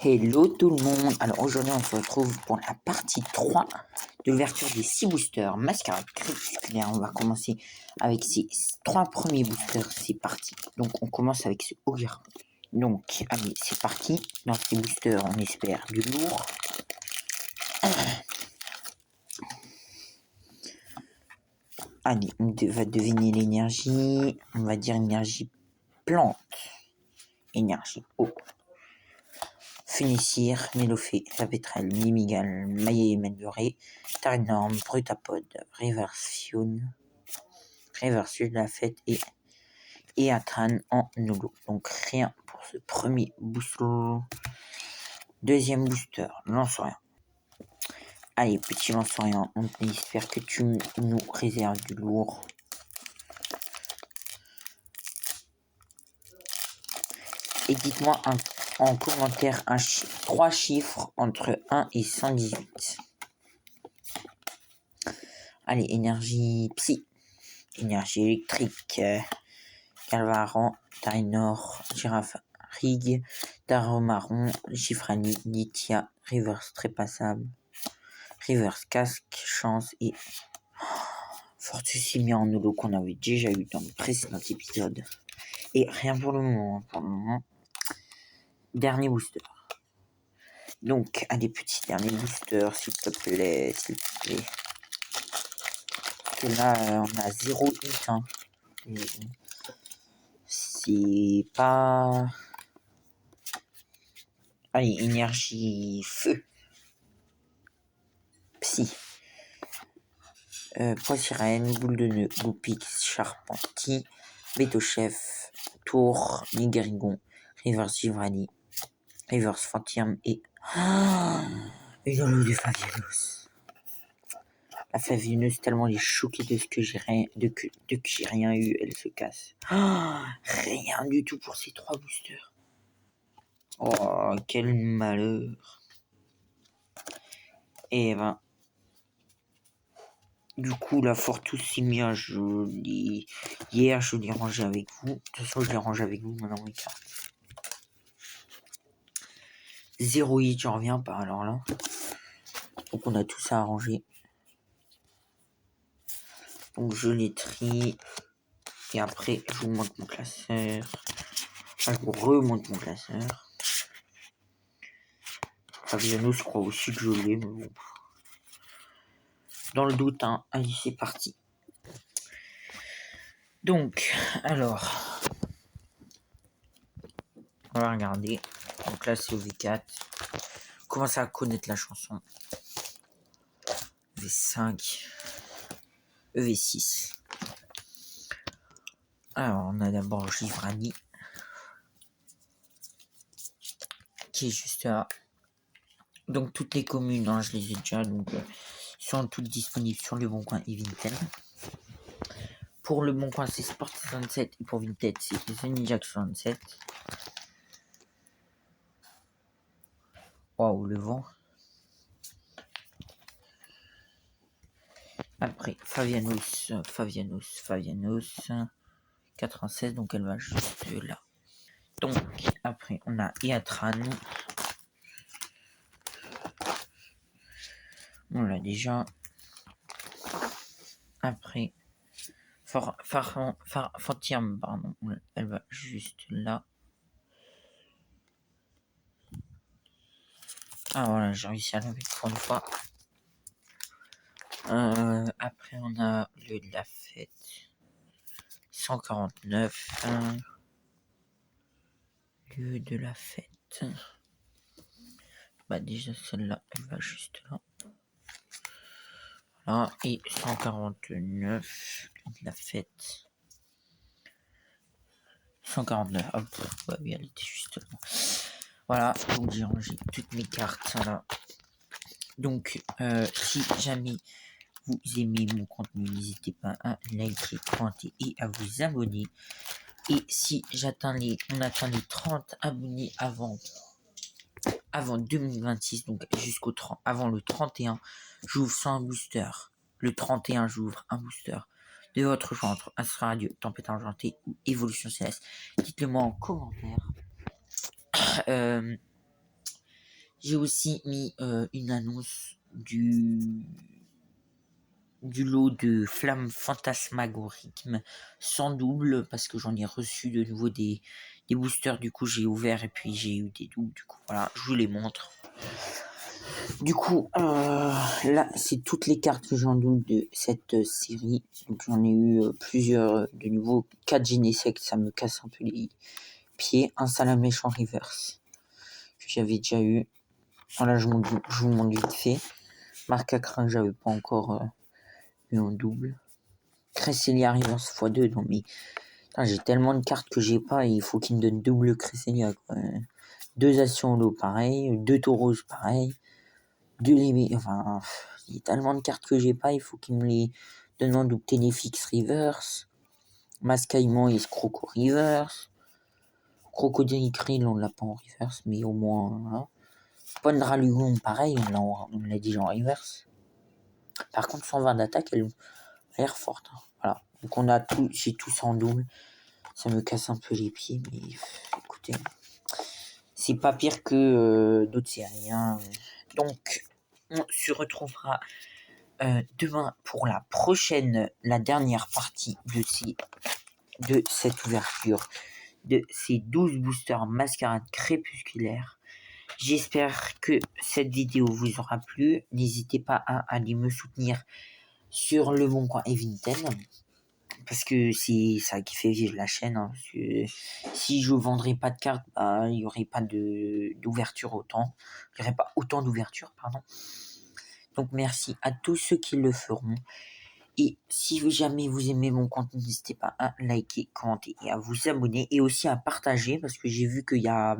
Hello tout le monde. Alors aujourd'hui on se retrouve pour la partie 3 de l'ouverture des 6 boosters Mascarade Crépusculaire. On va commencer avec ces 3 premiers boosters, c'est parti. Donc on commence avec ce Ogre. Donc allez, c'est parti. Dans ces boosters on espère du lourd. Allez, on va deviner l'énergie. On va dire énergie plante. Énergie eau. Funissir, Mélophée, la pétrelle, Mimigal, Maillet amélioré, Tarénorme, Brutapod, Reversion, la fête et Atran en Nolo. Donc rien pour ce premier booster. Deuxième booster, lance-rien. Allez, petit lance-rien, on espère que tu nous réserves du lourd. Et dites-moi en commentaire 3 chiffres entre 1 et 118. Allez, énergie psy, énergie électrique, Calvaran, Tainor, Girafe, Rig, Daromaron, Gifrani, Lithia, Reverse Trépassable, Reverse Casque, Chance et Fortussimia en holo qu'on avait déjà eu dans le précédent épisode. Et rien pour le moment. Dernier booster. Donc, allez, petit dernier booster, s'il te plaît. Et là, on a 0 hit. Hein. C'est pas... Allez, énergie feu. Psy. Poissirène, boule de nœud, Goupix, Charpenti, Bétochef, Tour, Nigerigon, Reverse Givrani, Reverse Fantium et... Une de Favianos. La Favianos, tellement elle est choquée de ce que j'ai rien eu, elle se casse. Rien du tout pour ces 3 boosters. Oh, quel malheur. Et ben... Du coup, la Fortussimia, hier, je l'ai rangé avec vous. De toute façon, je l'ai rangé avec vous maintenant, mes cartes. 0 hit, j'en reviens pas, alors là. Donc, on a tout ça à ranger. Donc, je les trie. Et après, je vous montre mon classeur. Enfin, je vous remonte mon classeur. Fabiano, je crois aussi que je l'ai, mais bon. Dans le doute, hein. Allez, c'est parti. Donc, alors... On va regarder. Donc là, c'est au V4. Commencez à connaître la chanson. V5. EV6. Alors, on a d'abord Givrani. Qui est juste là. Donc, toutes les communes, hein, je les ai déjà. Donc, sont toutes disponibles sur le Bon Coin et Vinted. Pour le Bon Coin, c'est Sport 67. Et pour Vinted, c'est The Ninja 67. Waouh, le vent. Après, Favianos. 96, donc elle va juste là. Donc, après, on a Iatran. On l'a déjà. Après, Fantium, pardon, elle va juste là. Ah voilà, j'ai réussi à l'enlever pour une fois. Après, on a le de la fête. 149. Lieu de la fête. Bah déjà celle-là, elle va juste là. Voilà, et 149. Lieu de la fête. 149. Hop, bah oui, elle était juste là. Voilà, donc j'ai rangé toutes mes cartes. Voilà. Donc, si jamais vous aimez mon contenu, n'hésitez pas à liker, commenter et à vous abonner. Et si on atteint les 30 abonnés avant 2026, donc jusqu'au 30, avant le 31, j'ouvre un booster. Le 31, j'ouvre un booster de votre choix entre Astra Radio, Tempête Argentée ou Évolution Céleste. Dites-le moi en commentaire. J'ai aussi mis une annonce du lot de Flammes Fantasmagoriques sans double, parce que j'en ai reçu de nouveau des boosters. Du coup, j'ai ouvert et puis j'ai eu des doubles. Du coup, voilà, je vous les montre. Du coup, là, c'est toutes les cartes que j'en double de cette série. Donc, j'en ai eu plusieurs de nouveau. 4 Genesect, ça me casse un peu les pieds. Un Salamèche en reverse que j'avais déjà eu. Voilà, je vous montre vite fait. Marcacrin, j'avais pas encore eu en double. Cresselia reverse x2. Non, mais j'ai tellement de cartes que j'ai pas et il faut qu'il me donne double Cresselia, quoi. 2 Asciolo, pareil. 2 Tauros, pareil. 2 Lémé, enfin, il y a tellement de cartes que j'ai pas, il faut qu'il me les donne en double. Téléfix reverse. Mascaillement et Scroco reverse. Crocodile Krill, on l'a pas en reverse, mais au moins, hein. Pondralugon, pareil, on l'a déjà en reverse. Par contre, 120 d'attaque, elle a l'air forte. Hein. Voilà. Donc on a tout, j'ai tout ça en double. Ça me casse un peu les pieds, mais écoutez, c'est pas pire que d'autres séries. Hein. Donc, on se retrouvera demain pour la dernière partie de cette ouverture de ces 12 boosters Mascarade Crépusculaire. J'espère que cette vidéo vous aura plu. N'hésitez pas à aller me soutenir sur le Bon Coin et Vinted, parce que c'est ça qui fait vivre la chaîne. Hein, si je vendrais pas de cartes, il n'y aurait pas d'ouverture autant. Il n'y aurait pas autant d'ouverture, pardon. Donc merci à tous ceux qui le feront. Et si jamais vous aimez mon contenu, n'hésitez pas à liker, commenter et à vous abonner. Et aussi à partager, parce que j'ai vu qu'il y a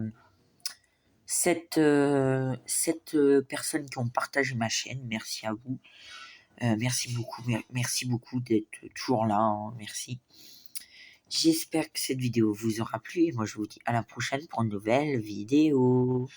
7 personnes qui ont partagé ma chaîne. Merci à vous. Merci beaucoup d'être toujours là. Hein, merci. J'espère que cette vidéo vous aura plu. Et moi, je vous dis à la prochaine pour une nouvelle vidéo.